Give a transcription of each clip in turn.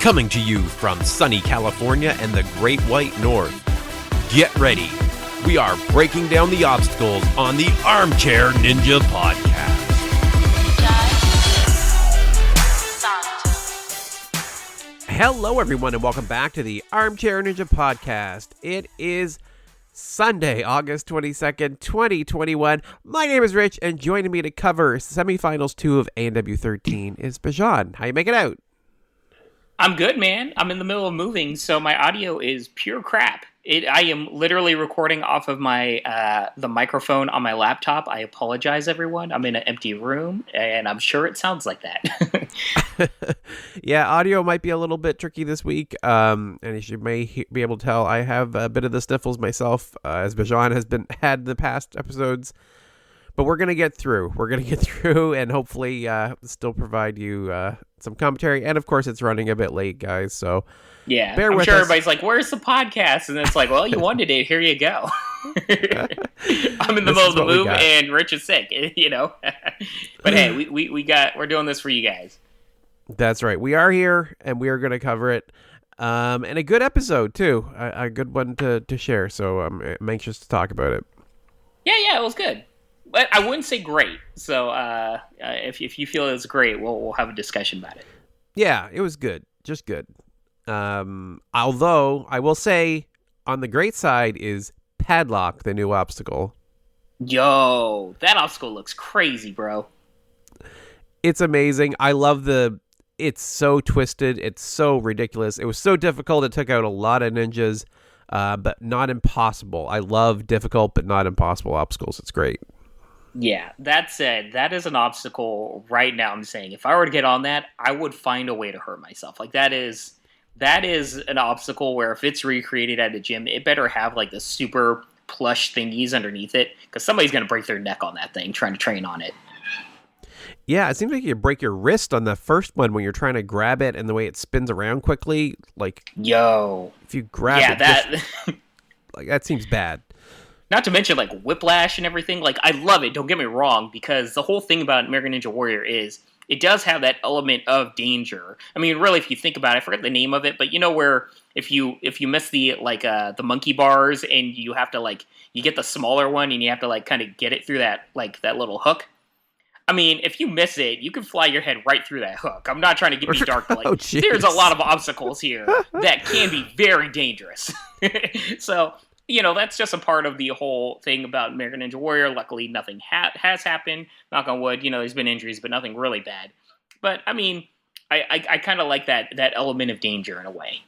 Coming to you from sunny California and the Great White North. Get ready. We are breaking down the obstacles on the Armchair Ninja Podcast. Hello, everyone, and welcome back to the Armchair Ninja Podcast. It is Sunday, August 22nd, 2021. My name is Rich, and joining me to cover Semifinals 2 of ANW13 is Bijan. How you making out? I'm good, man. I'm in the middle of moving, so my audio is pure crap. I am literally recording off of my the microphone on my laptop. I apologize, everyone. I'm in an empty room, and I'm sure it sounds like that. Yeah, audio might be a little bit tricky this week, and as you may be able to tell, I have a bit of the sniffles myself, as Bijan has had the past episodes. But we're going to get through. We're going to get through and hopefully still provide you some commentary. And, of course, it's running a bit late, guys, so yeah, bear I'm with sure us. Everybody's like, where's the podcast? And it's like, well, you wanted it. Here you go. I'm in the middle of the move, and Rich is sick, you know. But, hey, we're doing this for you guys. That's right. We are here, and we are going to cover it. And a good episode, too. A good one to share, so I'm anxious to talk about it. Yeah, it was good. But I wouldn't say great. So if you feel it was great, we'll have a discussion about it. Yeah, it was good. Just good. Although, I will say, on the great side is Padlock, the new obstacle. Yo, that obstacle looks crazy, bro. It's amazing. I love it's so twisted. It's so ridiculous. It was so difficult. It took out a lot of ninjas, but not impossible. I love difficult but not impossible obstacles. It's great. Yeah, that said, that is an obstacle right now. I'm saying if I were to get on that, I would find a way to hurt myself. Like that is an obstacle where if it's recreated at a gym, it better have like the super plush thingies underneath it because somebody's going to break their neck on that thing trying to train on it. Yeah, it seems like you break your wrist on the first one when you're trying to grab it and the way it spins around quickly. Like, yo, if you grab it, like that seems bad. Not to mention, like, whiplash and everything. Like, I love it, don't get me wrong, because the whole thing about American Ninja Warrior is it does have that element of danger. I mean, really, if you think about it, I forget the name of it, but you know where if you miss the monkey bars and you have to, like, you get the smaller one and you have to, like, kind of get it through that little hook? I mean, if you miss it, you can fly your head right through that hook. I'm not trying to give you dark, but, like, there's a lot of obstacles here that can be very dangerous. So... you know, that's just a part of the whole thing about American Ninja Warrior. Luckily, nothing has happened. Knock on wood, you know, there's been injuries, but nothing really bad. But, I mean, I kind of like that element of danger in a way.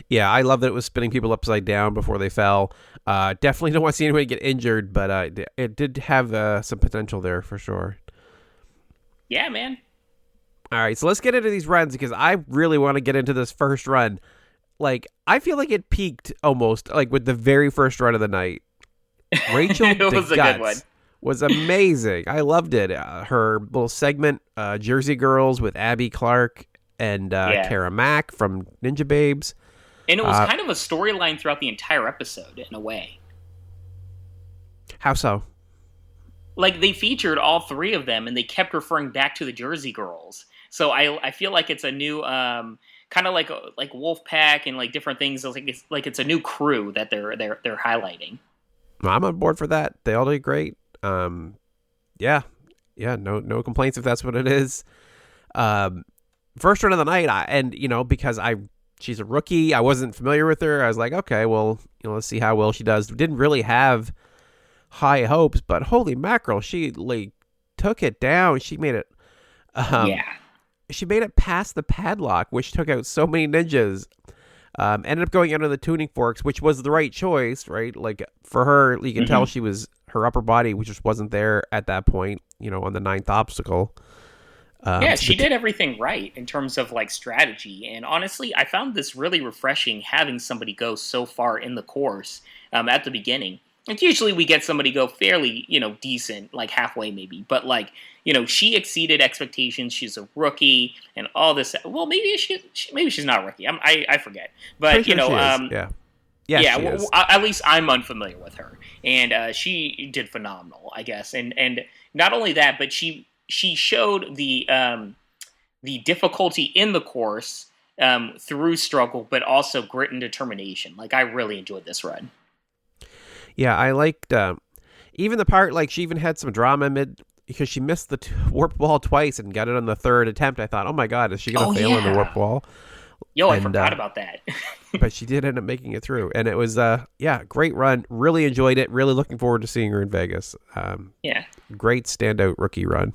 Yeah, I love that it was spinning people upside down before they fell. Definitely don't want to see anybody get injured, but it did have some potential there for sure. Yeah, man. All right, so let's get into these runs because I really want to get into this first run. Like, I feel like it peaked almost, like, with the very first run of the night. Rachel it was a good one. Was amazing. I loved it. Her little segment, Jersey Girls with Abby Clark and Kara Mack from Ninja Babes. And it was kind of a storyline throughout the entire episode, in a way. How so? Like, they featured all three of them, and they kept referring back to the Jersey Girls. So I feel like it's a new... kind of like Wolfpack and like different things. It's a new crew that they're highlighting. I'm on board for that. They all did great. Yeah, no complaints if that's what it is. First run of the night, and you know, because she's a rookie, I wasn't familiar with her. I was like, okay, well, you know, let's see how well she does. Didn't really have high hopes, but holy mackerel, she like took it down. She made it. She made it past the padlock, which took out so many ninjas. Ended up going under the tuning forks, which was the right choice, right? Like, for her, you can tell her upper body, which just wasn't there at that point, you know, on the 9th obstacle. She did everything right in terms of, like, strategy. And honestly, I found this really refreshing having somebody go so far in the course at the beginning. Like, usually we get somebody go fairly, you know, decent, like halfway maybe. But, like, you know, she exceeded expectations. She's a rookie and all this. Well, maybe she's not a rookie. I forget. But, pretty you know, yeah, at least I'm unfamiliar with her. And she did phenomenal, I guess. And not only that, but she showed the the difficulty in the course through struggle, but also grit and determination. Like, I really enjoyed this run. Yeah, I liked even the part, like, she even had some drama mid because she missed the warp wall twice and got it on the third attempt. I thought, oh my God, is she going to fail on the warp wall? Yo, I forgot about that. But she did end up making it through. And it was, great run. Really enjoyed it. Really looking forward to seeing her in Vegas. Great standout rookie run.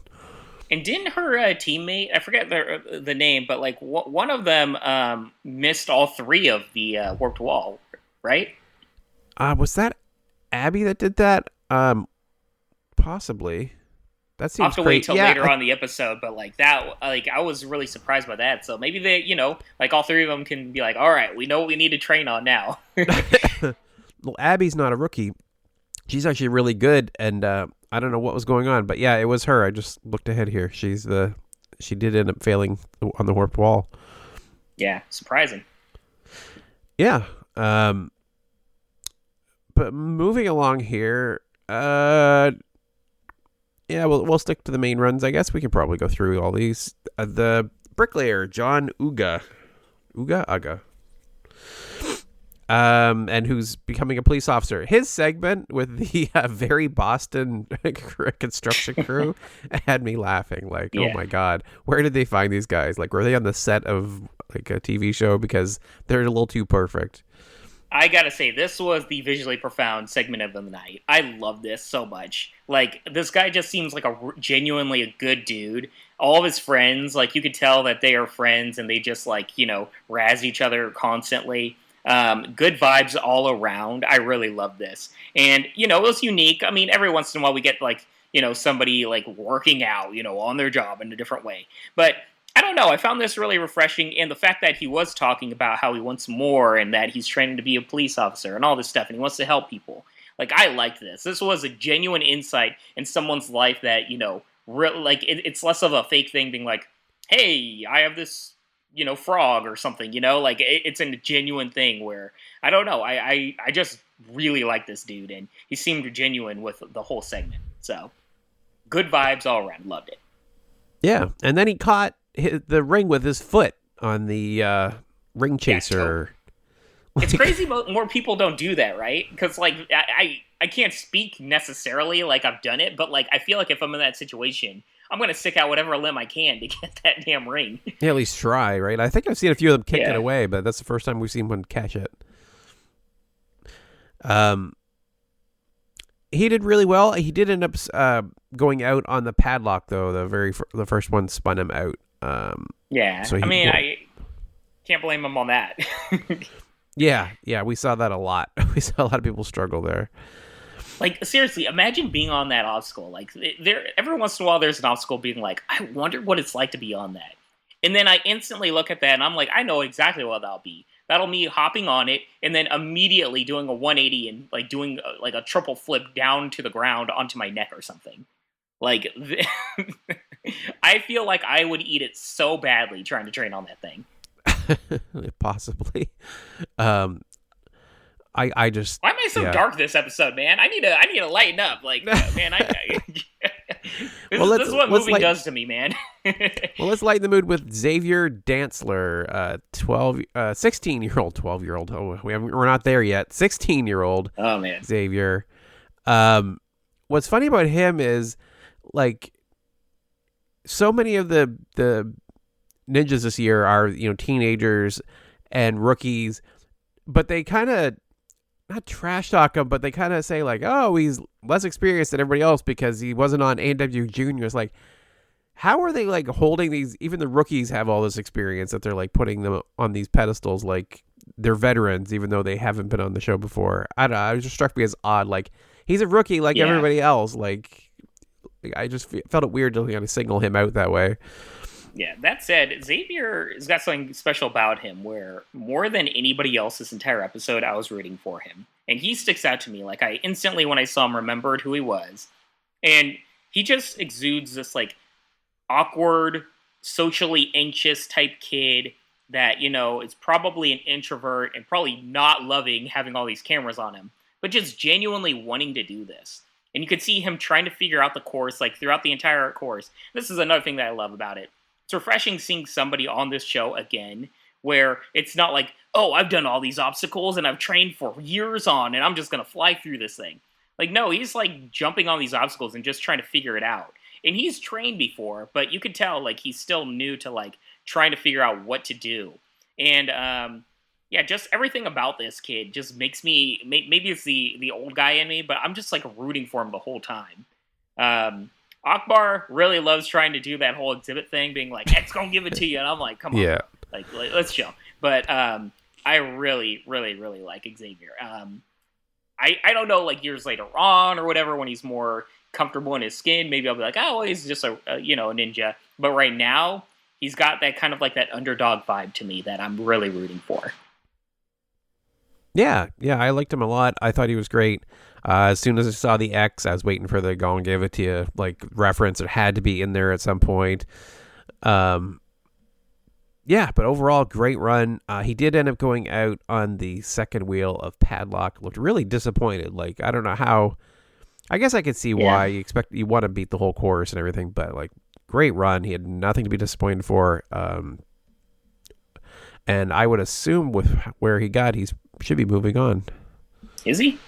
And didn't her teammate, I forget the name, but like one of them missed all three of the warped wall, right? Was that Abby that did that? Possibly. That seems I'll have to wait till later on the episode, but like that, like I was really surprised by that. So maybe they, like all three of them can be like, all right, we know what we need to train on now. Well, Abby's not a rookie. She's actually really good, and I don't know what was going on, but yeah, it was her. I just looked ahead here. She did end up failing on the warped wall. Yeah, surprising. Yeah. But moving along here, we'll stick to the main runs. I guess we can probably go through all these. The bricklayer, John Uga, and who's becoming a police officer. His segment with the very Boston construction crew had me laughing. Like, oh my God, where did they find these guys? Like, were they on the set of like a TV show? Because they're a little too perfect. I gotta say, this was the visually profound segment of the night. I love this so much. Like, this guy just seems like genuinely a good dude. All of his friends, like, you could tell that they are friends and they just, like, razz each other constantly. Good vibes all around. I really love this. And, it was unique. I mean, every once in a while we get, like, somebody, like, working out, on their job in a different way. But I don't know. I found this really refreshing, and the fact that he was talking about how he wants more and that he's training to be a police officer and all this stuff, and he wants to help people. Like, I liked this. This was a genuine insight in someone's life that, like, it's less of a fake thing being like, hey, I have this, frog or something, like, it's a genuine thing where, I don't know, I just really like this dude, and he seemed genuine with the whole segment. So, good vibes all around. Loved it. Yeah, and then he caught the ring with his foot on the ring chaser. Yeah, it's crazy more people don't do that, right? Because, like, I can't speak necessarily like I've done it, but, like, I feel like if I'm in that situation, I'm going to stick out whatever limb I can to get that damn ring. Yeah, at least try, right? I think I've seen a few of them kick it away, but that's the first time we've seen one catch it. He did really well. He did end up going out on the padlock, though. The first one spun him out. So I can't blame him on that. Yeah, we saw that a lot. We saw a lot of people struggle there. Like, seriously, imagine being on that obstacle. Like, every once in a while there's an obstacle being like, I wonder what it's like to be on that. And then I instantly look at that and I'm like, I know exactly what that'll be. That'll me hopping on it and then immediately doing a 180 and, like, doing like a triple flip down to the ground onto my neck or something. Like, I feel like I would eat it so badly trying to train on that thing. Possibly. I just. Why am I so dark this episode, man? I need to lighten up. Like, man, this is what movie does to me, man. Well, let's lighten the mood with Xavier Dantzler, 16-year-old, 12-year-old. Oh, we're not there yet. 16-year-old. Oh man, Xavier. What's funny about him is, like, so many of the ninjas this year are, teenagers and rookies, but they kind of not trash talk him, but they kind of say, like, oh, he's less experienced than everybody else because he wasn't on ANW juniors. Like, how are they, like, holding these? Even the rookies have all this experience that they're, like, putting them on these pedestals like they're veterans, even though they haven't been on the show before. I don't know. It just struck me as odd. Like, he's a rookie like everybody else. Like, I just felt it weird to kind of single him out that way. Yeah, that said, Xavier has got something special about him where more than anybody else this entire episode, I was rooting for him. And he sticks out to me. Like, I instantly, when I saw him, remembered who he was. And he just exudes this, like, awkward, socially anxious type kid that, is probably an introvert and probably not loving having all these cameras on him, but just genuinely wanting to do this. And you could see him trying to figure out the course, like, throughout the entire course. This is another thing that I love about it. it's refreshing seeing somebody on this show again, where it's not like, oh, I've done all these obstacles and I've trained for years on, and I'm just gonna fly through this thing. Like, no, he's like jumping on these obstacles and just trying to figure it out. And he's trained before, but you could tell like he's still new to like trying to figure out what to do. And yeah, just everything about this kid just makes me, maybe it's the old guy in me, but I'm just like rooting for him the whole time. Akbar really loves trying to do that whole exhibit thing, being like, X gonna give it to you. And I'm like, come on, Yeah. like let's chill. But I really, really, really like Xavier. I don't know, like years later on or whatever, when he's more comfortable in his skin, maybe I'll be like, oh, well, he's just a ninja. But right now, he's got that kind of like that underdog vibe to me that I'm really rooting for. Yeah, I liked him a lot. I thought he was great. As soon as I saw the X, I was waiting for the "Gonna Give It to You" like reference. It had to be in there at some point. Yeah, but overall, great run. He did end up going out on the second wheel of Padlock. Looked really disappointed. Like, I don't know how. I guess I could see why you want to beat the whole course and everything, but like, great run. He had nothing to be disappointed for. And I would assume with where he got, he should be moving on. Is he?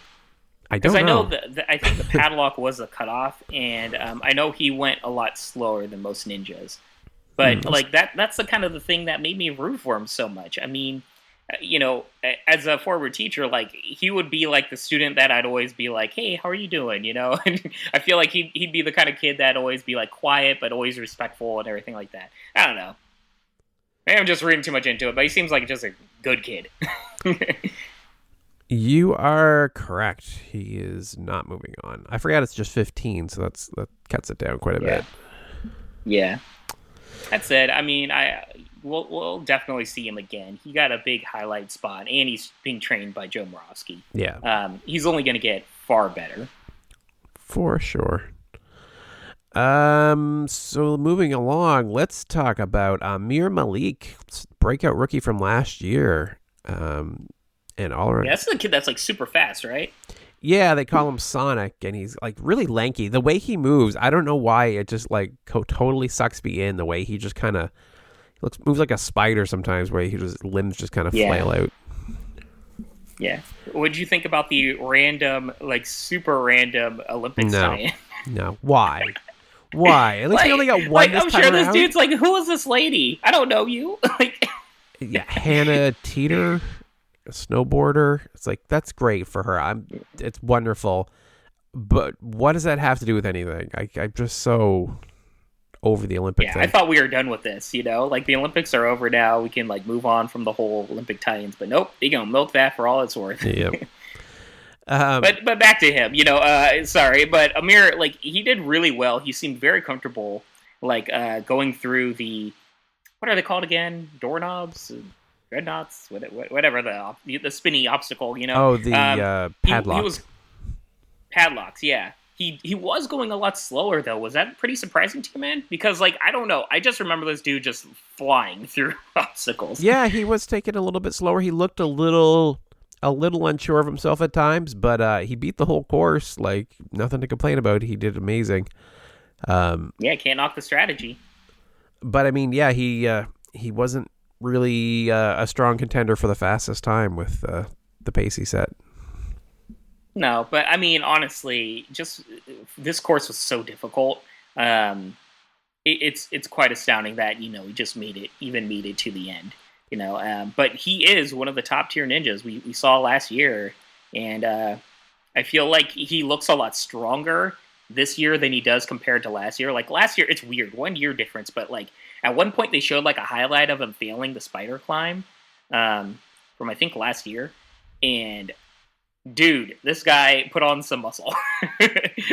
I don't know. Because I know I think the Padlock was a cutoff, and I know he went a lot slower than most ninjas. But like that's the kind of the thing that made me root for him so much. I mean, as a forward teacher, like he would be like the student that I'd always be like, "Hey, how are you doing?" And I feel like he'd be the kind of kid that'd always be like quiet but always respectful and everything like that. I don't know. Maybe I'm just reading too much into it, but he seems like just a good kid. You are correct. He is not moving on. I forgot it's just 15, so that cuts it down quite a bit. Yeah. That said, I mean, we'll definitely see him again. He got a big highlight spot, and he's being trained by Jomorovsky. Yeah. He's only going to get far better. For sure. So moving along, let's talk about Amir Malik, breakout rookie from last year. And all around. Yeah, that's the kid that's like super fast, right? Yeah, they call him Sonic, and he's like really lanky. The way he moves, I don't know why it just like totally sucks me in. The way he just kind of moves like a spider sometimes, where his limbs just kind of flail out. Yeah. What did you think about the random, like super random Olympics tie-in? No. Why? Why? At least we only got one. Like, I'm sure this dude's like, who is this lady? I don't know you. Yeah, Hannah Teeter, a snowboarder. It's like, that's great for her. It's wonderful. But what does that have to do with anything? I'm just so over the Olympic thing. I thought we were done with this, like the Olympics are over now. We can like move on from the whole Olympic tie-ins, but nope, they're gonna milk that for all it's worth. Yep. But back to him, sorry, but Amir, like, he did really well. He seemed very comfortable, like, going through what are they called again? Doorknobs? Dreadnoughts? Whatever, the spinny obstacle, Oh, the padlock. He was padlocks, yeah. He was going a lot slower, though. Was that pretty surprising to you, man? Because, like, I don't know. I just remember this dude just flying through obstacles. Yeah, he was taking a little bit slower. He looked a little unsure of himself at times, but he beat the whole course. Like, nothing to complain about. He did amazing. Can't knock the strategy. But I mean, yeah, he wasn't really a strong contender for the fastest time with the pace he set. No, but I mean, honestly, just this course was so difficult. It's quite astounding that he just made it to the end. But he is one of the top tier ninjas we saw last year, and I feel like he looks a lot stronger this year than he does compared to last year. Like last year, it's weird, 1 year difference, but like at one point they showed like a highlight of him failing the spider climb from I think last year, and dude, this guy put on some muscle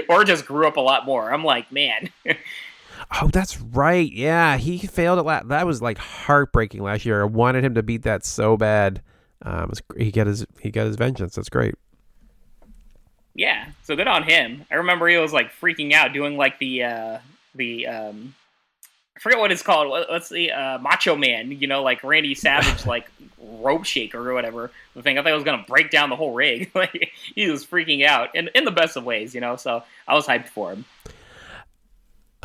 or just grew up a lot more. I'm like, man. Oh, that's right. Yeah, he failed it. That was like heartbreaking last year. I wanted him to beat that so bad. He got his vengeance. That's great. Yeah, so good on him. I remember he was like freaking out doing like the I forget what it's called. What's the Macho Man? Like Randy Savage, like rope shaker or whatever. The thing I thought it was gonna break down the whole rig. Like he was freaking out in the best of ways. So I was hyped for him.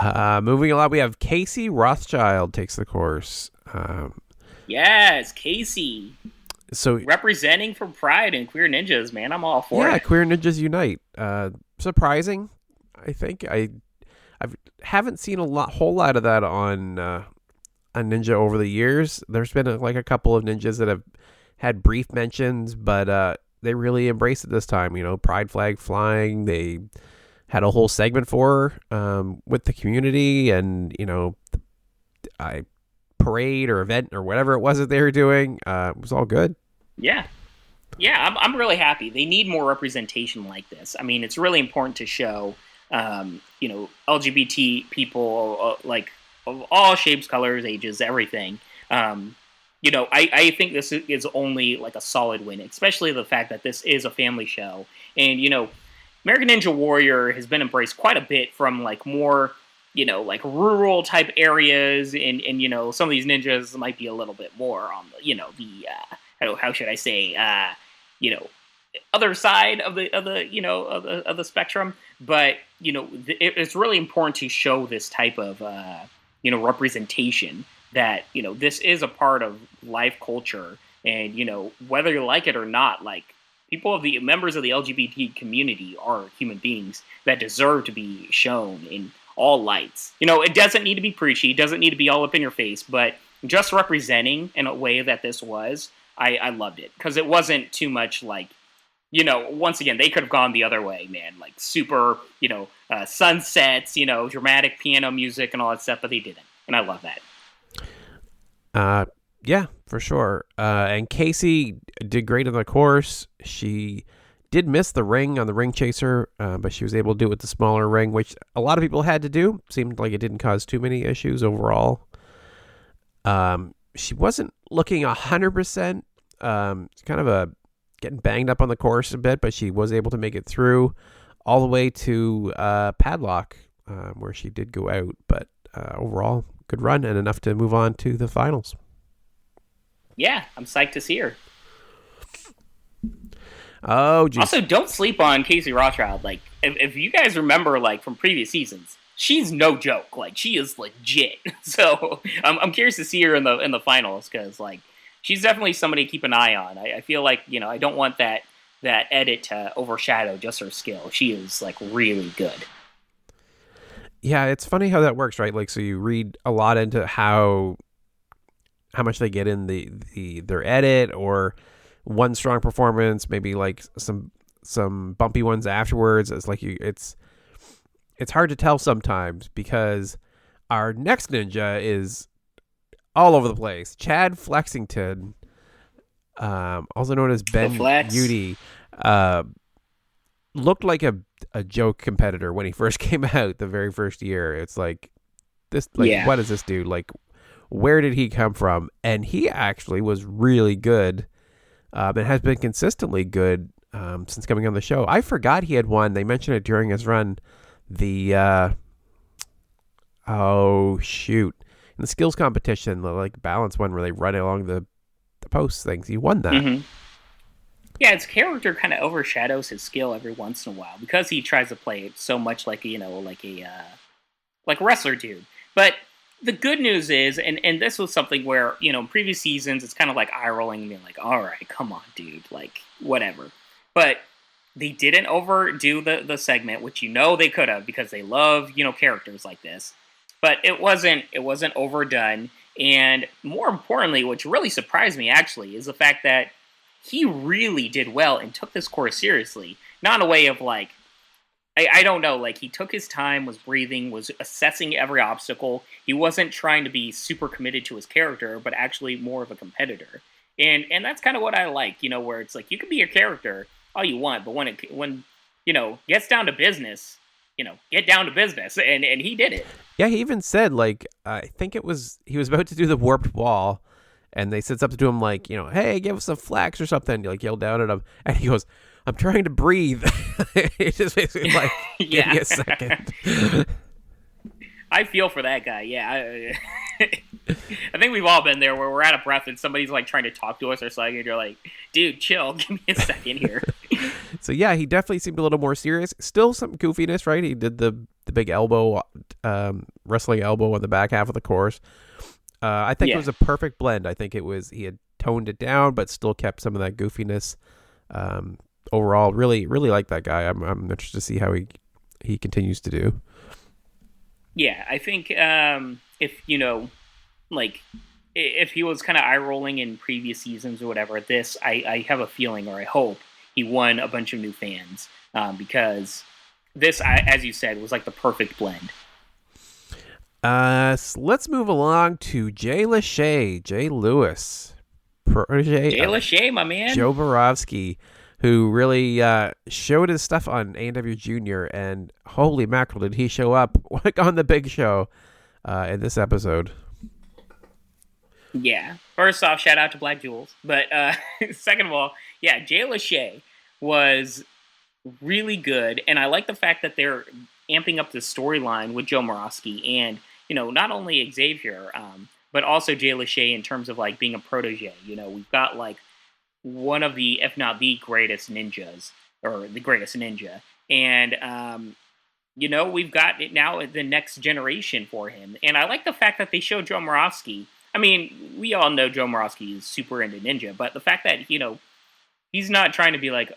Moving along, we have Casey Rothschild takes the course. Yes, Casey. So representing for Pride and Queer Ninjas, man, I'm all for it. Yeah, Queer Ninjas Unite. Surprising, I think. I haven't seen whole lot of that on Ninja over the years. There's been a couple of ninjas that have had brief mentions, but they really embraced it this time. Pride flag flying. They had a whole segment for with the community, and parade or event or whatever it was that they were doing. It was all good. Yeah, I'm really happy. They need more representation like this. I mean, it's really important to show, LGBT people of all shapes, colors, ages, everything. I think this is only a solid win, especially the fact that this is a family show. And, American Ninja Warrior has been embraced quite a bit from more, rural type areas. And some of these ninjas might be a little bit more on how should I say, other side of the spectrum. But, it's really important to show this type of, representation that, this is a part of life culture. And, whether you like it or not, members of the LGBT community are human beings that deserve to be shown in all lights. It doesn't need to be preachy, it doesn't need to be all up in your face, but just representing in a way that this was, I loved it. Because it wasn't too much once again, they could have gone the other way, man. Super, sunsets, dramatic piano music and all that stuff, but they didn't. And I love that. Yeah, for sure. And Casey did great on the course. She did miss the ring on the ring chaser, but she was able to do it with the smaller ring, which a lot of people had to do. Seemed like it didn't cause too many issues overall. She wasn't looking 100%. Kind of getting banged up on the course a bit, but she was able to make it through all the way to Padlock, where she did go out. But overall, good run and enough to move on to the finals. Yeah, I'm psyched to see her. Oh, geez. Also, don't sleep on Casey Rothschild. If you guys remember, from previous seasons, she's no joke. She is legit. So I'm curious to see her in the finals because she's definitely somebody to keep an eye on. I feel I don't want that edit to overshadow just her skill. She is really good. Yeah, it's funny how that works, right? So you read a lot into how much they get in their edit, or one strong performance, maybe some bumpy ones afterwards. It's it's hard to tell sometimes because our next ninja is all over the place. Chad Flexington, also known as Ben Udy, looked like a joke competitor when he first came out the very first year. It's what is this dude? Where did he come from? And he actually was really good, and has been consistently good since coming on the show. I forgot he had won. They mentioned it during his run. In the skills competition, the balance one where they run along the post things. He won that. Mm-hmm. Yeah, his character kind of overshadows his skill every once in a while because he tries to play it so much like a wrestler dude. But the good news is, and this was something where, in previous seasons, it's kind of eye rolling and being all right, come on, dude, whatever. But they didn't overdo the segment, which they could have because they love, characters like this. But it wasn't overdone. And more importantly, which really surprised me actually, is the fact that he really did well and took this course seriously. Not in a way of I don't know, he took his time, was breathing, was assessing every obstacle. He wasn't trying to be super committed to his character, but actually more of a competitor. And that's kind of what I like, where it's you can be your character all you want, but when gets down to business, get down to business. And he did it. Yeah, he even said, I think he was about to do the warped wall, and they said something to him hey, give us a flex or something, yelled down at him, and he goes, I'm trying to breathe. It's just basically give me a second. I feel for that guy. Yeah, I think we've all been there where we're out of breath and somebody's trying to talk to us or something, and you're dude, chill, give me a second here. So yeah, he definitely seemed a little more serious. Still some goofiness, right? He did the big elbow, wrestling elbow on the back half of the course. I think it was a perfect blend. I think he had toned it down, but still kept some of that goofiness. Overall, really, really like that guy. I'm interested to see how he continues to do. Yeah, I think if if he was kind of eye rolling in previous seasons or whatever, I have a feeling, or I hope, he won a bunch of new fans because this, as you said, was like the perfect blend. So let's move along to Jay Lachey, Jay Lewis, protege Jay Lachey, my man, Jomorovsky, who really showed his stuff on ANW Junior, and holy mackerel, did he show up on the big show in this episode. Yeah. First off, shout out to Black Jules. But second of all, yeah, Jay Lachey was really good, and I like the fact that they're amping up the storyline with Jomorovsky and, not only Xavier, but also Jay Lachey in terms of, like, being a protege. We've got, like, one of the, if not the greatest ninjas, or the greatest ninja. And, we've got it now the next generation for him. And I like the fact that they show Jomorovsky. I mean, we all know Jomorovsky is super into ninja, but the fact that, he's not trying to be like,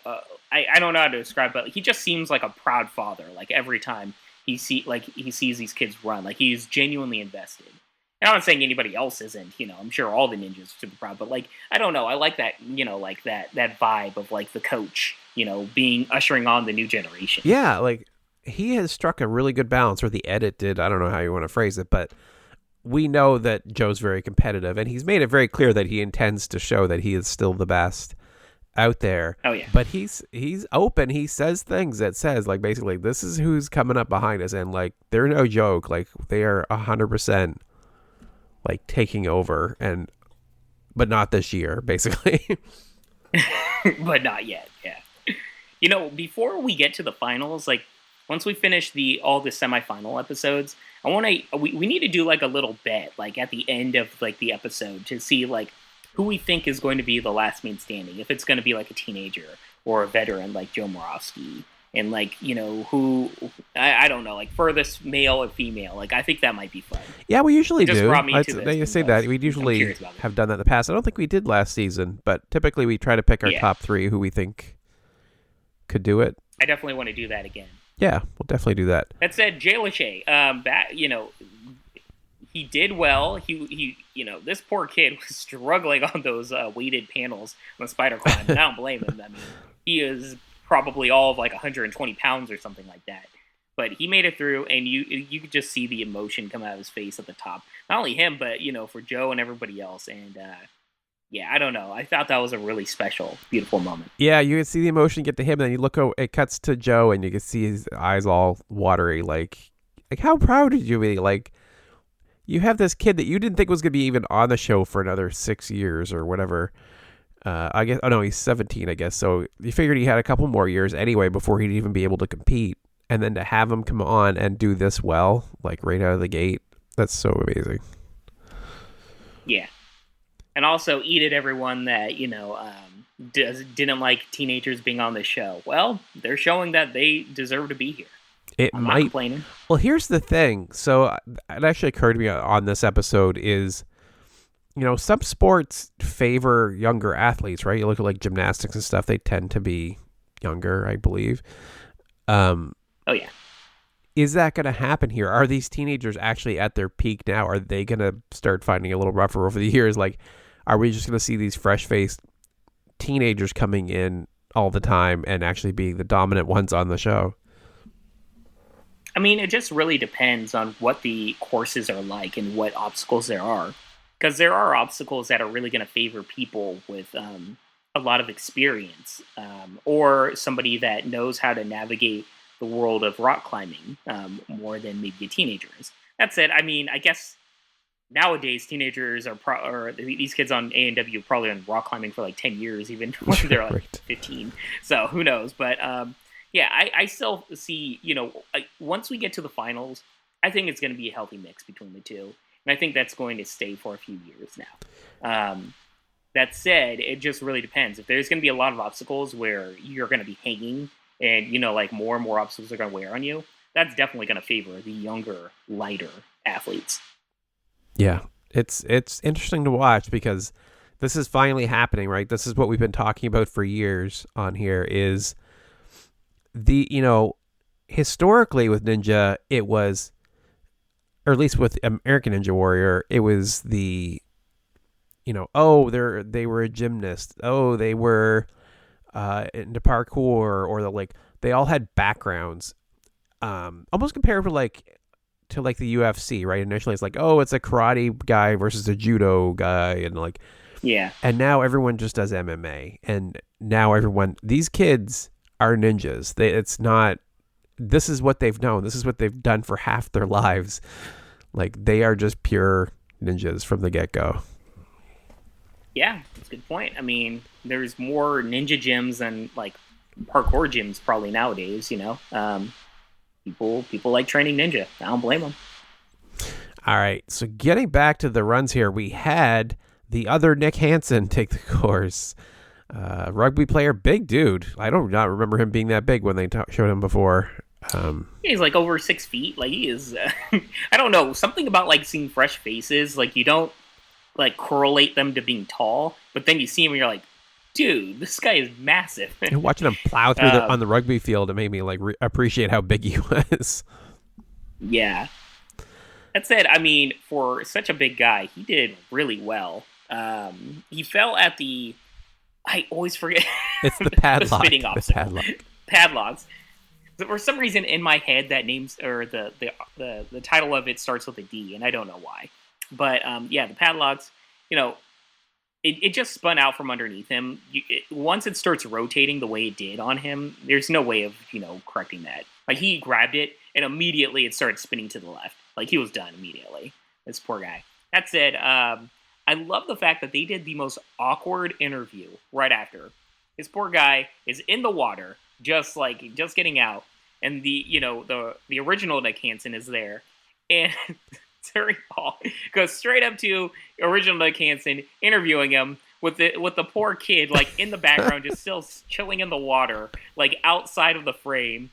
I don't know how to describe, but he just seems like a proud father. Like every time he sees these kids run, like he's genuinely invested. And I'm not saying anybody else isn't, I'm sure all the ninjas are super proud, but like, I don't know. I like that, like that vibe of like the coach, being ushering on the new generation. Yeah. Like he has struck a really good balance, or the edit did. I don't know how you want to phrase it, but we know that Joe's very competitive, and he's made it very clear that he intends to show that he is still the best out there. Oh yeah. But he's open. He says things that says like basically this is who's coming up behind us, and like they're no joke. Like they are 100% like taking over, but not this year, basically. But not yet. Yeah. Before we get to the finals, like once we finish all the semifinal episodes, we need to do like a little bet, like at the end of like the episode, to see like who we think is going to be the last man standing. If it's going to be like a teenager or a veteran like Jomorovsky, and like who I don't know, like furthest male or female. Like I think that might be fun. Yeah, we usually do. They say that we usually have done that in the past. I don't think we did last season, but typically we try to pick our top three who we think could do it. I definitely want to do that again. Yeah, we'll definitely do that. That said, Jay Lachey, he did well. He this poor kid was struggling on those weighted panels on the spider climb. And I don't blame him. I mean, he is probably all of like 120 pounds or something like that. But he made it through, and you could just see the emotion come out of his face at the top. Not only him, but for Joe and everybody else. And I don't know. I thought that was a really special, beautiful moment. Yeah, you can see the emotion get to him, and then you look. It cuts to Joe, and you can see his eyes all watery. Like how proud did you be? Like you have this kid that you didn't think was going to be even on the show for another 6 years or whatever. I guess. Oh no, he's 17. I guess. So you figured he had a couple more years anyway before he'd even be able to compete, and then to have him come on and do this well, like right out of the gate, that's so amazing. Yeah. And also eat at everyone that, didn't like teenagers being on the show. Well, they're showing that they deserve to be here. I'm not complaining. Well, here's the thing. So it actually occurred to me on this episode is, some sports favor younger athletes, right? You look at like gymnastics and stuff, they tend to be younger, I believe. Oh, yeah. Is that going to happen here? Are these teenagers actually at their peak now? Are they going to start finding a little rougher over the years? Like, are we just going to see these fresh-faced teenagers coming in all the time and actually being the dominant ones on the show? I mean, it just really depends on what the courses are like and what obstacles there are. Because there are obstacles that are really going to favor people with a lot of experience or somebody that knows how to navigate the world of rock climbing more than maybe a teenager is. That said, I mean, I guess nowadays teenagers or these kids on ANW are probably on rock climbing for like 10 years, even when they're like 15. So who knows? But I still see, once we get to the finals, I think it's going to be a healthy mix between the two. And I think that's going to stay for a few years now. That said, it just really depends. If there's going to be a lot of obstacles where you're going to be hanging and, like more and more obstacles are going to wear on you, that's definitely going to favor the younger, lighter athletes. Yeah, it's interesting to watch because this is finally happening, right? This is what we've been talking about for years on here is historically with Ninja, it was, or at least with American Ninja Warrior, it was they were a gymnast. Oh, they were into parkour, or they all had backgrounds, almost comparable to the UFC, right? Initially, it's it's a karate guy versus a judo guy, and yeah. And now everyone just does MMA, and now these kids are ninjas. This is what they've known. This is what they've done for half their lives. They are just pure ninjas from the get-go. Yeah, that's a good point. I mean, there's more ninja gyms than parkour gyms probably nowadays. People like training ninja. I don't blame them. All right, so getting back to the runs here, we had the other Nick Hansen take the course. Rugby player, big dude. I don't not remember him being that big when they showed him before. He's over 6 feet. He is. I don't know, something about seeing fresh faces. You don't correlate them to being tall, but then you see him and you're like, dude, this guy is massive. And watching him plow through on the rugby field, it made me appreciate how big he was. Yeah. That said, I mean, for such a big guy, he did really well. He fell at the. I always forget. It's the padlock. The spinning obstacle. Padlocks. For some reason, in my head, that name's or the title of it starts with a D, and I don't know why. But the padlocks. It just spun out from underneath him. Once it starts rotating the way it did on him, there's no way of correcting that. He grabbed it, and immediately it started spinning to the left. He was done immediately. This poor guy. That said, I love the fact that they did the most awkward interview right after. This poor guy is in the water, just getting out, and the original Nick Hansen is there, and Terry Hall goes straight up to original Nick Hansen, interviewing him with the poor kid in the background, just still chilling in the water, outside of the frame.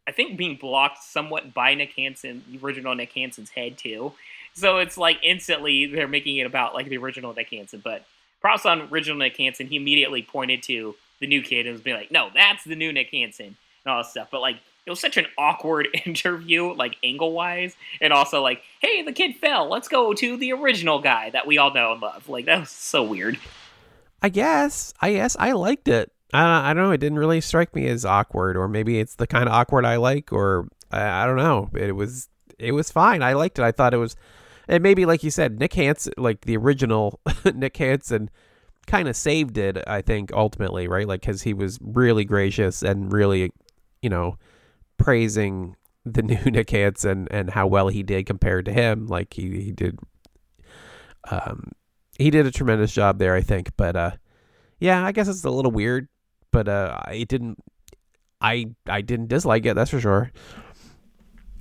I think being blocked somewhat by Nick Hansen, the original Nick Hansen's head too. So it's instantly they're making it about the original Nick Hansen. But props on original Nick Hansen. He immediately pointed to the new kid and was being no, that's the new Nick Hansen and all that stuff. But it was such an awkward interview, angle wise, and also hey, the kid fell. Let's go to the original guy that we all know and love. That was so weird. I guess I liked it. I don't know. It didn't really strike me as awkward, or maybe it's the kind of awkward I like, or I don't know. It was fine. I liked it. I thought it was, and maybe like you said, Nick Hansen, the original Nick Hansen, kind of saved it. I think ultimately, right? Because he was really gracious and really, praising the new Nick Hansen and how well he did compared to him. He did, he did a tremendous job there, I think. But yeah, I guess it's a little weird. But I didn't dislike it, that's for sure.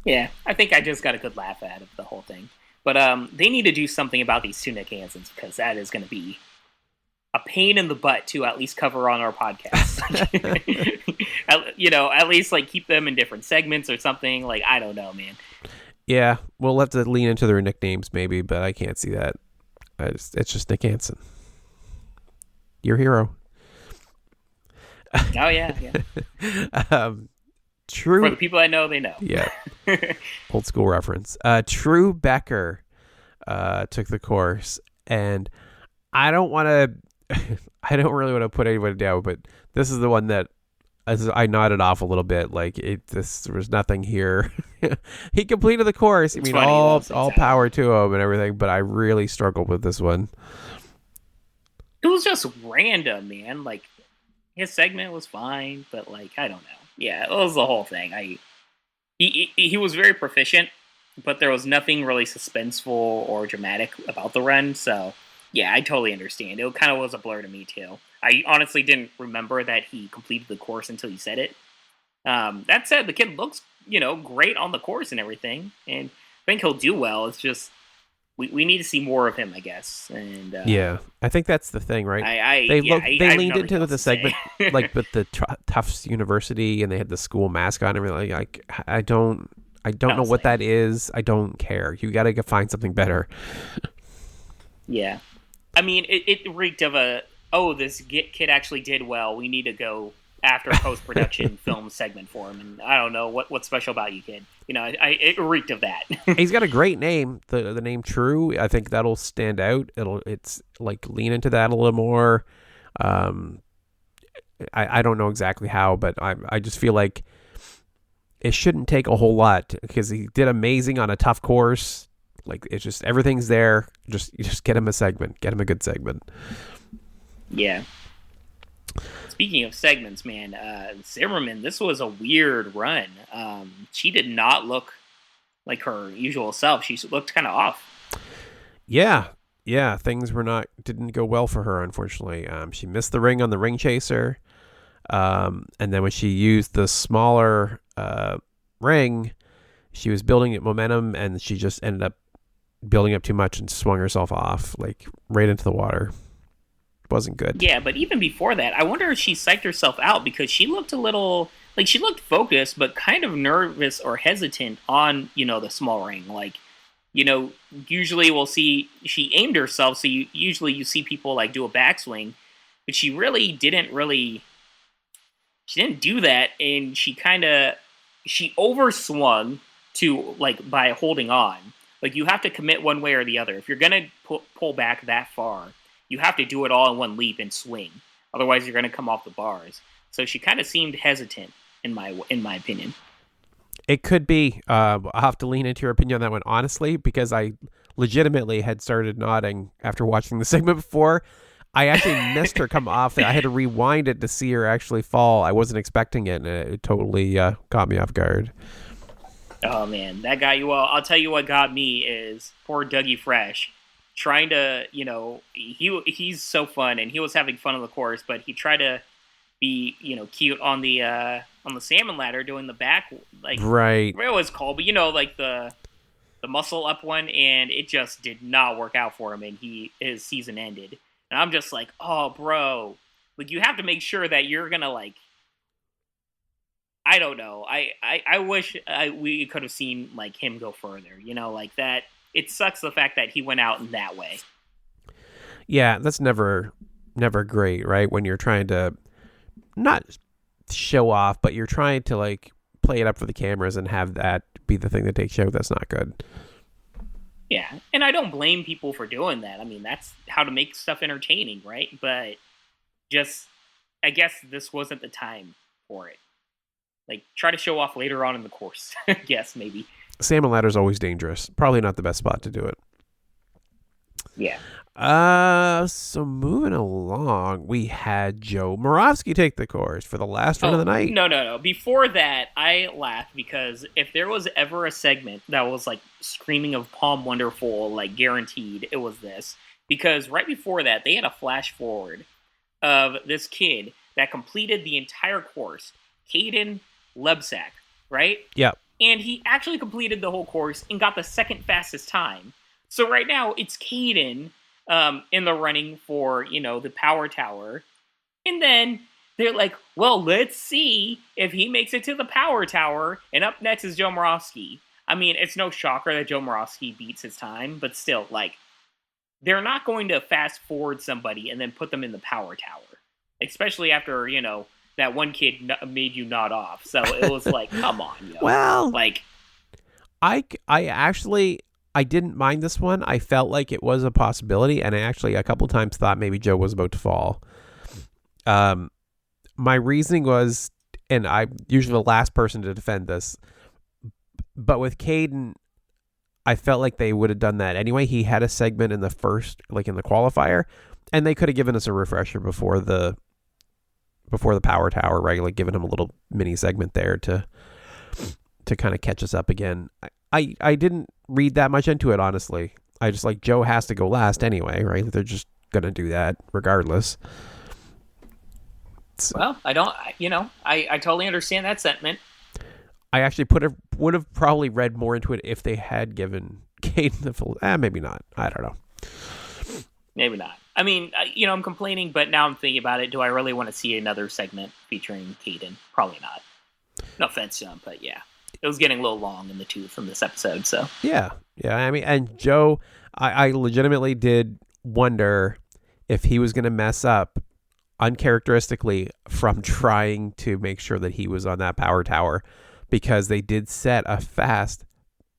Yeah, I think I just got a good laugh out of the whole thing. But they need to do something about these two Nick Hansens, because that is going to be a pain in the butt to at least cover on our podcast. At least keep them in different segments or something. I don't know, man. Yeah, we'll have to lean into their nicknames maybe, but I can't see that. It's just Nick Hansen. Your hero. Oh yeah. True. For the people I know, they know. Yeah. Old school reference. True Becker took the course, and I don't really want to put anyone down, but this is the one that I nodded off a little bit. There was nothing here. He completed the course. I mean, all power to him and everything, but I really struggled with this one. It was just random, man. His segment was fine, but I don't know. Yeah, it was the whole thing. He was very proficient, but there was nothing really suspenseful or dramatic about the run. So yeah, I totally understand. It kind of was a blur to me too. I honestly didn't remember that he completed the course until you said it. That said, the kid looks great on the course and everything, and I think he'll do well. It's just we need to see more of him, I guess. And yeah, I think that's the thing, right? They leaned into the segment with the Tufts University, and they had the school mascot and everything. I don't I don't know what that is. I don't care. You got to find something better. Yeah. I mean, it reeked of this kid actually did well. We need to go after post-production film segment for him. And I don't know, what's special about you, kid? You know, it reeked of that. He's got a great name. The name True, I think that'll stand out. It's like lean into that a little more. I don't know exactly how, but I just feel like it shouldn't take a whole lot because he did amazing on a tough course. Like, it's just everything's there. Just get him a segment. Get him a good segment. Yeah. Speaking of segments, man, Zimmerman, this was a weird run. She did not look like her usual self. She looked kind of off. Yeah, things didn't go well for her, unfortunately. She missed the ring on the ring chaser, and then when she used the smaller ring, she was building up momentum, and she just ended up building up too much and swung herself off, like right into the water. Wasn't good. Yeah, but even before that, I wonder if she psyched herself out because she looked a little like she looked focused, but kind of nervous or hesitant on, the small ring. Like, usually we'll see she aimed herself, so usually you see people like do a backswing, but she really didn't she didn't do that, and she overswung to like by holding on. Like, you have to commit one way or the other. If you're gonna pull back that far, you have to do it all in one leap and swing. Otherwise, you're going to come off the bars. So she kind of seemed hesitant, in my opinion. It could be. I'll have to lean into your opinion on that one, honestly, because I legitimately had started nodding after watching the segment before. I actually missed her come off. I had to rewind it to see her actually fall. I wasn't expecting it, and it totally caught me off guard. Oh, man. That got you well. I'll tell you what got me is poor Dougie Fresh. Trying to, he's so fun, and he was having fun on the course, but he tried to be, cute on the salmon ladder doing the back, like, right. What it was called, but like the muscle up one, and it just did not work out for him, and his season ended. And I'm just like, oh, bro, like, you have to make sure that you're gonna, like, I don't know. I wish we could have seen, like, him go further, like that. It sucks the fact that he went out in that way. Yeah, that's never great, right? When you're trying to not show off, but you're trying to like play it up for the cameras and have that be the thing that takes you out. That's not good. Yeah, and I don't blame people for doing that. I mean, that's how to make stuff entertaining, right? But I guess this wasn't the time for it. Like, try to show off later on in the course. Yes, maybe. Salmon ladder's always dangerous. Probably not the best spot to do it. Yeah. So moving along, we had Jomorovsky take the course for the last run of the night. No. Before that, I laughed because if there was ever a segment that was like screaming of Palm Wonderful, like guaranteed, it was this. Because right before that, they had a flash forward of this kid that completed the entire course, Caden Lebsack, right? Yep. And he actually completed the whole course and got the second fastest time. So right now, it's Caden in the running for, the power tower. And then they're like, well, let's see if he makes it to the power tower. And up next is Jomorovsky. I mean, it's no shocker that Jomorovsky beats his time, but still, like, they're not going to fast forward somebody and then put them in the power tower. Especially after, that one kid made you nod off. So it was like, come on, Well, like, I actually, I didn't mind this one. I felt like it was a possibility, and I actually a couple times thought maybe Joe was about to fall. My reasoning was, and I'm usually the last person to defend this, but with Caden, I felt like they would have done that anyway. He had a segment in the first, like in the qualifier, and they could have given us a refresher before the power tower, right? Like giving him a little mini segment there to kind of catch us up again. I didn't read that much into it, honestly. I just like Joe has to go last anyway, right? They're just going to do that regardless. Well, I totally understand that sentiment. I actually would have probably read more into it if they had given Caden the full, maybe not. I don't know. Maybe not. I mean, I'm complaining, but now I'm thinking about it. Do I really want to see another segment featuring Caden? Probably not. No offense to him, but yeah. it was getting a little long in the tooth from this episode. So yeah. I mean, and Joe, I legitimately did wonder if he was going to mess up uncharacteristically from trying to make sure that he was on that power tower, because they did set a fast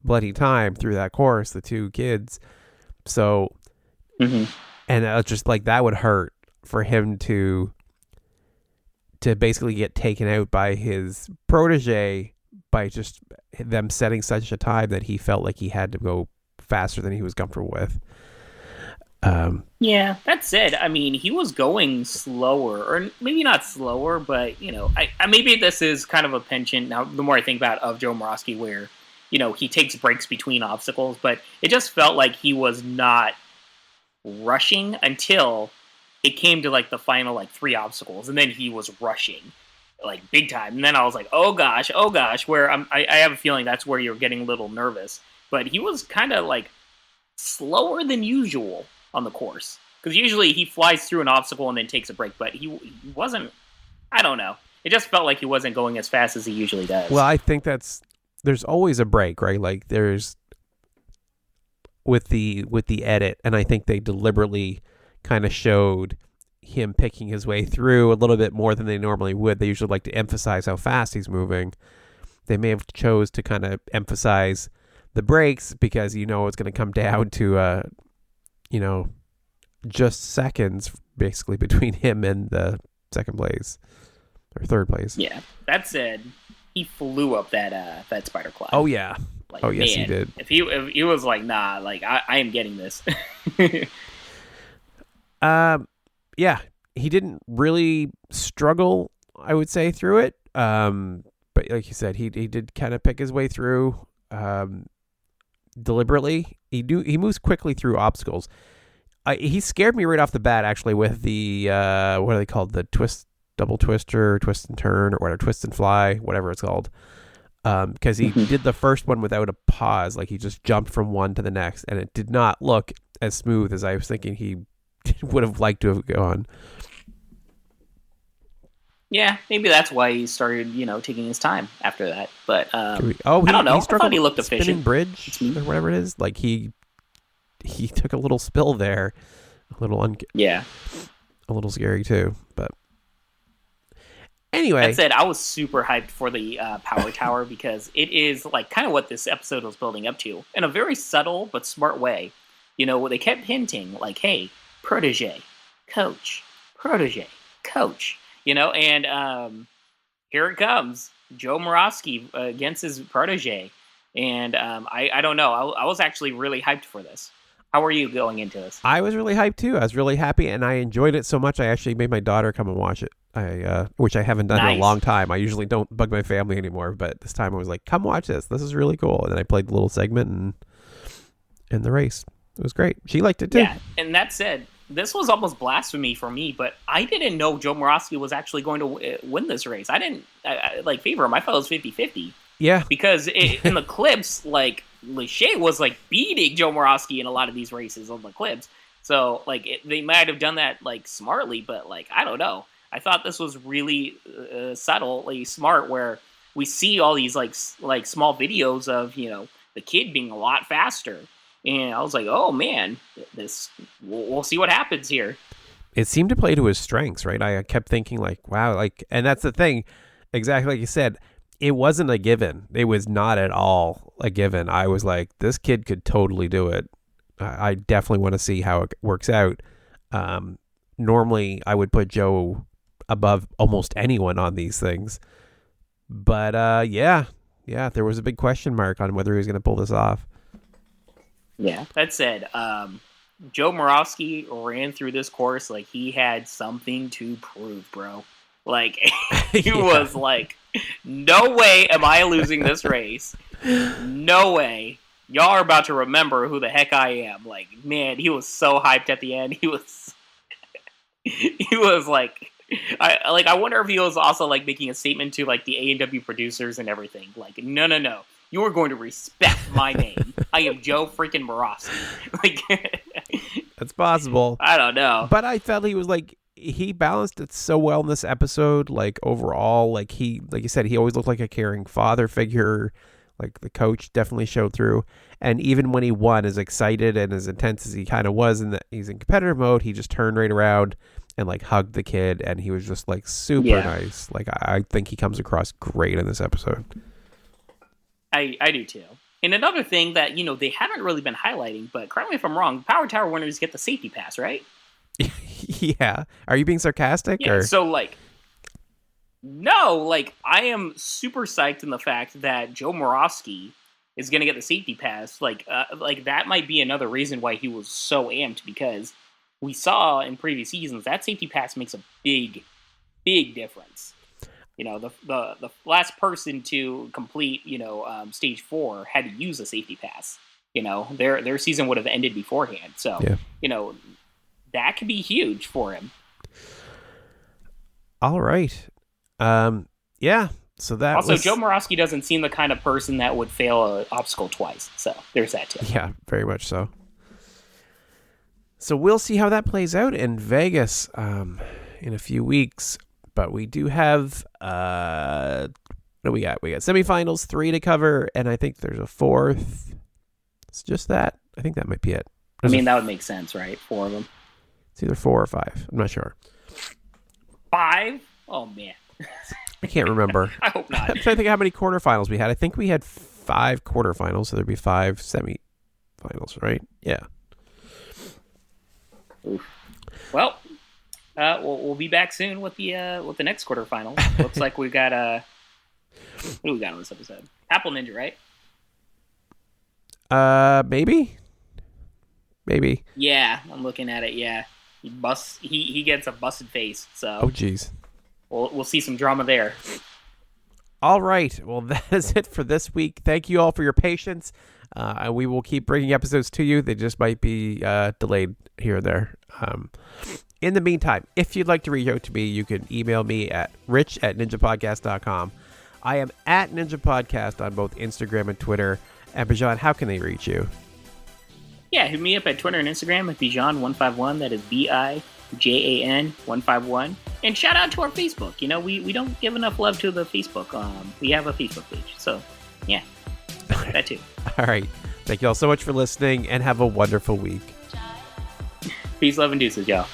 bloody time through that course, the two kids. So, and just like that would hurt for him to basically get taken out by his protege by just them setting such a time that he felt like he had to go faster than he was comfortable with. Yeah, that said, I mean, he was going slower, or maybe not slower, but, you know, I maybe this is kind of a penchant, now the more I think about it, of Jomorovsky, where, you know, he takes breaks between obstacles, but it just felt like he was not rushing until it came to, like, the final, like, 3 obstacles, and then he was rushing, like, big time, and then I was like, oh gosh, where I have a feeling that's where you're getting a little nervous, but he was kind of, like, slower than usual on the course, because usually he flies through an obstacle and then takes a break, but he wasn't. I don't know. It just felt like he wasn't going as fast as he usually does. Well, I think there's always a break, right? Like there's with the edit, and I think they deliberately kind of showed him picking his way through a little bit more than they normally would. They usually like to emphasize how fast he's moving. They may have chose to kind of emphasize the breaks because it's going to come down to just seconds basically between him and the second place or third place. Yeah, that said, he flew up that spider climb. Oh yeah. Like, oh yes, man, he did. If he was like, nah, like I am getting this. Yeah, he didn't really struggle, I would say, through it. But like you said, he did kind of pick his way through deliberately. He moves quickly through obstacles. He scared me right off the bat, actually, with the what are they called? The double twister, twist and turn, or whatever, twist and fly, whatever it's called. Because he did the first one without a pause, like he just jumped from one to the next, and it did not look as smooth as I was thinking he would have liked to have gone. Yeah, maybe that's why he started, taking his time after that. But I don't know. I thought he looked efficient. Spinning bridge or whatever it is, like he took a little spill there, a little scary too. But anyway, that said, I was super hyped for the power tower because it is like kind of what this episode was building up to in a very subtle but smart way. They kept hinting like, "Hey, protege, coach, and here it comes, Jomorovsky against his protege, and I don't know. I was actually really hyped for this. How are you going into this? I was really hyped too. I was really happy, and I enjoyed it so much I actually made my daughter come and watch it. Which I haven't done in a long time. I usually don't bug my family anymore, but this time I was like, "Come watch this. This is really cool." And then I played the little segment and the race. It was great. She liked it too. Yeah, and that said, this was almost blasphemy for me, but I didn't know Jomorovsky was actually going to win this race. I didn't favor him. I thought it was 50-50. Yeah. Because in the clips, like, Lachey was, like, beating Jomorovsky in a lot of these races on the clips. So, like, they might have done that, like, smartly, but, like, I don't know. I thought this was really subtly smart, where we see all these, like small videos of, the kid being a lot faster. And I was like, oh, man, we'll see what happens here. It seemed to play to his strengths, right? I kept thinking, like, wow, like, and that's the thing, exactly like you said, it wasn't a given. It was not at all a given. I was like, this kid could totally do it. I definitely want to see how it works out. Normally, I would put Joe above almost anyone on these things. But, yeah, there was a big question mark on whether he was going to pull this off. Yeah, that said, Jomorovsky ran through this course like he had something to prove, bro. Like, he was like, no way am I losing this race. No way. Y'all are about to remember who the heck I am. Like, man, he was so hyped at the end. He was like, I wonder if he was also, like, making a statement to, like, the ANW producers and everything. Like, no. You are going to respect my name. I am Joe freaking Morovsky. Like, that's possible. I don't know. But I felt he was like, he balanced it so well in this episode. Like overall, like you said, he always looked like a caring father figure. Like the coach definitely showed through. And even when he won, as excited and as intense as he kind of was, and he's in competitive mode, he just turned right around and like hugged the kid, and he was just like super nice. Like I think he comes across great in this episode. I do too. And another thing that, they haven't really been highlighting, but correct me if I'm wrong, Power Tower winners get the safety pass, right? Yeah. Are you being sarcastic? Yeah, or? so no, I am super psyched in the fact that Jomorovsky is going to get the safety pass. Like that might be another reason why he was so amped, because we saw in previous seasons that safety pass makes a big, big difference. The last person to complete, stage 4 had to use a safety pass. Their season would have ended beforehand. So, that could be huge for him. All right. Yeah. So that also, Jomorovsky doesn't seem the kind of person that would fail an obstacle twice. So there's that too. Yeah, very much so. So we'll see how that plays out in Vegas in a few weeks. But we do have what do we got? We got semifinals 3 to cover, and I think there's a 4th. It's just that. I think that might be it. That would make sense, right? 4 of them. It's either 4 or 5. I'm not sure. 5? Oh man. I can't remember. I hope not. I'm trying to think how many quarterfinals we had. I think we had 5 quarterfinals, so there'd be 5 semifinals, right? Yeah. Oof. Well, we'll be back soon with the next quarterfinal. Looks like we got what do we got on this episode? Apple Ninja, right? Maybe. Yeah, I'm looking at it. Yeah, he gets a busted face. So. Oh, geez. We'll see some drama there. All right. Well, that is it for this week. Thank you all for your patience. And we will keep bringing episodes to you. They just might be delayed here and there. In the meantime, if you'd like to reach out to me, you can email me at rich@ninjapodcast.com. I am at Ninja Podcast on both Instagram and Twitter. And Bijan, how can they reach you? Yeah, hit me up at Twitter and Instagram at Bijan151. That is BIJAN151. And shout out to our Facebook. We don't give enough love to the Facebook. We have a Facebook page. So, yeah, that too. All right. Thank you all so much for listening, and have a wonderful week. Peace, love, and deuces, y'all.